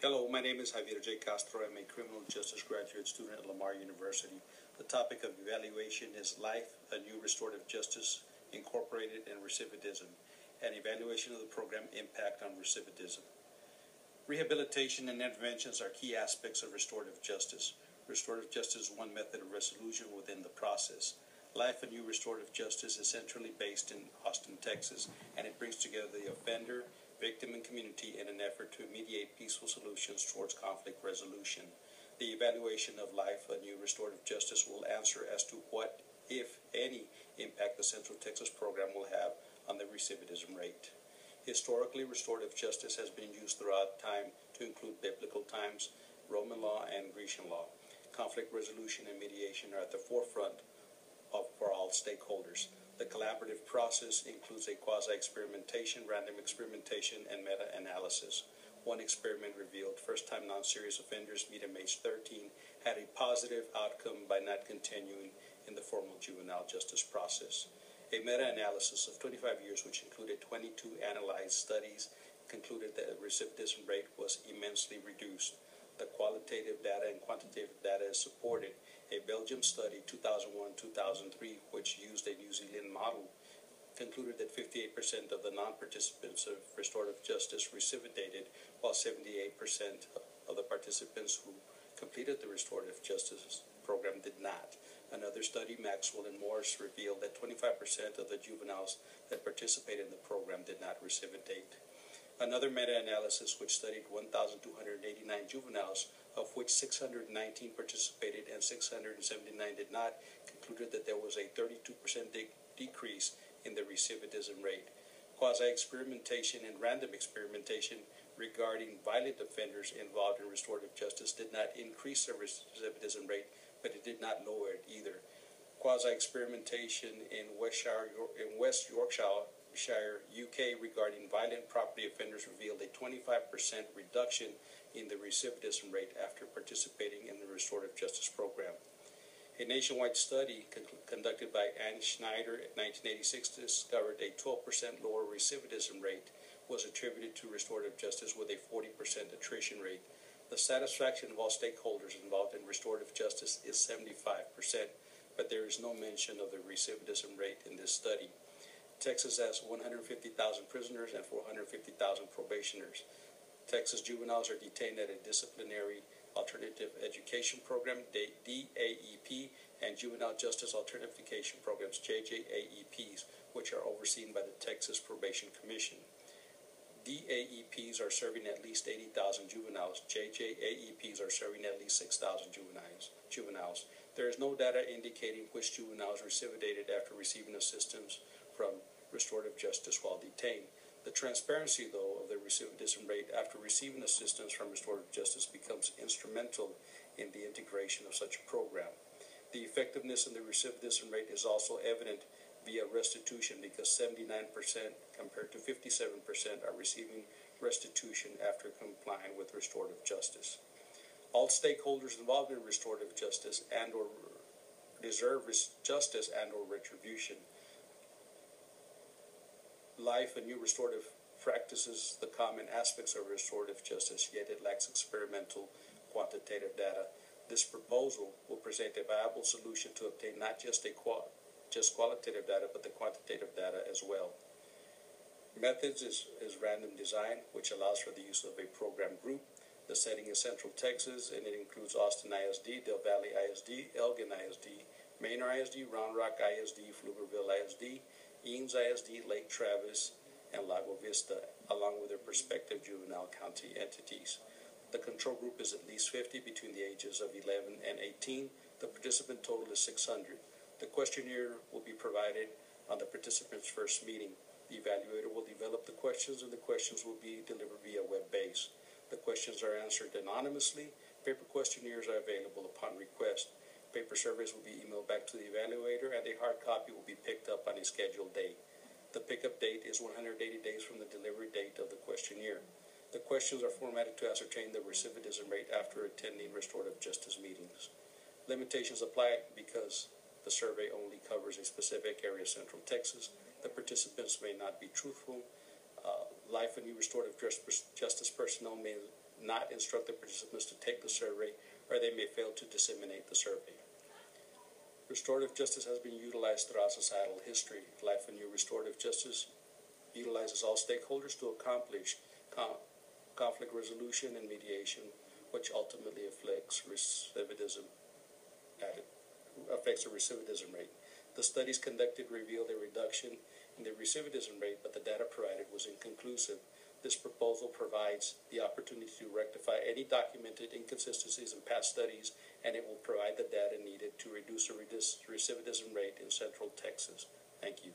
Hello, my name is Javier J. Castro. I'm a criminal justice graduate student at Lamar University. The topic of evaluation is Life, Anew, Restorative Justice, Incorporated, and Recidivism, and evaluation of the program impact on recidivism. Rehabilitation and interventions are key aspects of restorative justice. Restorative justice is one method of resolution within the process. Life Anew Restorative Justice is centrally based in Austin, Texas, and it brings together the offender, victim, and community in an effort to mediate peaceful solutions towards conflict resolution. The evaluation of Life Anew Restorative Justice will answer as to what, if any, impact the Central Texas program will have on the recidivism rate. Historically, restorative justice has been used throughout time to include biblical times, Roman law, and Grecian law. Conflict resolution and mediation are at the forefront for all stakeholders. The collaborative process includes a quasi-experimentation, random experimentation, and meta-analysis. One experiment revealed first-time non-serious offenders meeting age 13 had a positive outcome by not continuing in the formal juvenile justice process. A meta-analysis of 25 years, which included 22 analyzed studies, concluded that the recidivism rate was immensely reduced. The qualitative data and quantitative data is supported. A Belgium study, 2001-2003, which used a New Zealand model, concluded that 58% of the non-participants of restorative justice recidivated, while 78% of the participants who completed the restorative justice program did not. Another study, Maxwell and Morris, revealed that 25% of the juveniles that participated in the program did not recidivate. Another meta-analysis, which studied 1,289 juveniles, of which 619 participated and 679 did not, concluded that there was a 32% decrease in the recidivism rate. Quasi-experimentation and random experimentation regarding violent offenders involved in restorative justice did not increase the recidivism rate, but it did not lower it either. Quasi-experimentation in West Yorkshire, UK, regarding violent property offenders revealed a 25% reduction in the recidivism rate after participating in the restorative justice program. A nationwide study conducted by Anne Schneider in 1986 discovered a 12% lower recidivism rate was attributed to restorative justice with a 40% attrition rate. The satisfaction of all stakeholders involved in restorative justice is 75%, but there is no mention of the recidivism rate in this study. Texas has 150,000 prisoners and 450,000 probationers. Texas juveniles are detained at a disciplinary alternative education program, DAEP, and juvenile justice alternatification programs, JJAEPs, which are overseen by the Texas Probation Commission. DAEPs are serving at least 80,000 juveniles. JJAEPs are serving at least 6,000 juveniles. There is no data indicating which juveniles recidivated after receiving assistance from restorative justice while detained. The transparency, though, of the recidivism rate after receiving assistance from restorative justice becomes instrumental in the integration of such a program. The effectiveness in the recidivism rate is also evident via restitution, because 79% compared to 57% are receiving restitution after complying with restorative justice. All stakeholders involved in restorative justice and or deserve justice and or retribution. Life Anew Restorative practices the common aspects of restorative justice, yet it lacks experimental quantitative data. This proposal will present a viable solution to obtain not just qualitative data, but the quantitative data as well. Methods is random design, which allows for the use of a program group. The setting is Central Texas, and it includes Austin ISD, Del Valle ISD, Elgin ISD, Manor ISD, Round Rock ISD, Pflugerville ISD, Eames ISD, Lake Travis, and Lago Vista, along with their prospective juvenile county entities. The control group is at least 50 between the ages of 11 and 18. The participant total is 600. The questionnaire will be provided on the participant's first meeting. The evaluator will develop the questions, and the questions will be delivered via web base. The questions are answered anonymously. Paper questionnaires are available upon request. Paper surveys will be emailed back to the evaluator, and a hard copy will be picked up on a scheduled date. The pickup date is 180 days from the delivery date of the questionnaire. The questions are formatted to ascertain the recidivism rate after attending restorative justice meetings. Limitations apply because the survey only covers a specific area of Central Texas. The participants may not be truthful. Life Anew Restorative Justice personnel may not instruct the participants to take the survey, or they may fail to disseminate the survey. Restorative justice has been utilized throughout societal history. Life Anew Restorative Justice utilizes all stakeholders to accomplish conflict resolution and mediation, which ultimately affects the recidivism rate. The studies conducted revealed a reduction in the recidivism rate, but the data provided was inconclusive. This proposal provides the opportunity to rectify any documented inconsistencies in past studies, and it will provide the data needed to reduce the recidivism rate in Central Texas. Thank you.